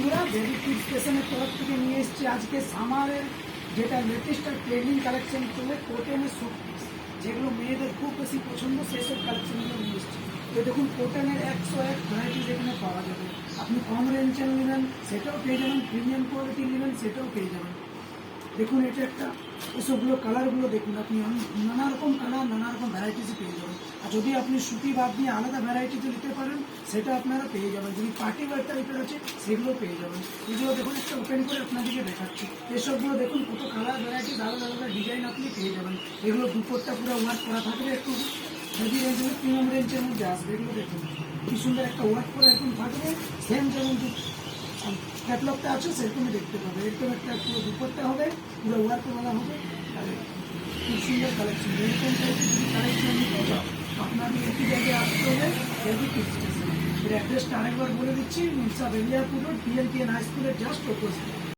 বন্ধুরা, baby kids স্টেশনের তরফ থেকে নিয়ে এসেছি আজকে সামারের যেটা লেটেস্ট আর ট্রেন্ডিং কালেকশন চলে কোটেনের শর্ট পিস, যেগুলো মেয়েদের খুব বেশি পছন্দ, সেসব কালেকশনগুলো নিয়ে এসেছি। তো দেখুন, কোটেনের 101 ভ্যারাইটিস এখানে পাওয়া যাবে। আপনি কম রেঞ্জের নেবেন সেটাও পেয়ে যাবেন, প্রিমিয়াম কোয়ালিটি নেবেন সেটাও পেয়ে যাবেন। দেখুন, এটা একটা, এসবগুলো কালারগুলো দেখুন, আপনি নানা রকম কালার, নানা রকম ভ্যারাইটিসই পেয়ে যাবেন। আর যদি আপনি সুতি বাদ দিয়ে আলাদা ভ্যারাইটিতে নিতে পারেন সেটা আপনারা পেয়ে যাবেন। যদি পার্টি ওয়্যার টাইপের আছে সেগুলো পেয়ে যাবেন। এগুলো দেখুন, একটা ওপেন করে আপনাদেরকে দেখাচ্ছি। এসবগুলো দেখুন, কত কালার ভ্যারাইটিস, আলাদা আলাদা ডিজাইন আপনি পেয়ে যাবেন। এগুলো দুপুরটা পুরো ওয়ার্ক করা থাকবে, একটু হেভি রেঞ্জের, প্রিমিয়াম রেঞ্জের মধ্যে আসবে। এগুলো দেখুন কি সুন্দর একটা ওয়ার্ক করা এরকম থাকবে, সেম যেমন ক্যাটলগটা আছে সেরকমই দেখতে পাবে। এরকম একটা পুরো দুপুরটা হবে, পুরো ওয়ার্কওয়ালা হবে। আর খুব সুন্দর কালেকশন। এরকম টাইপের যদি কালেকশন নিতে চাও আপনাদের একই জায়গায় আসতে হবে, বেবি কিডস স্টেশন। এর অ্যাড্রেসটা আরেকবার বলে দিচ্ছি, Mirza Beliapur road, PLTN high স্কুলের জাস্ট অপোজিট।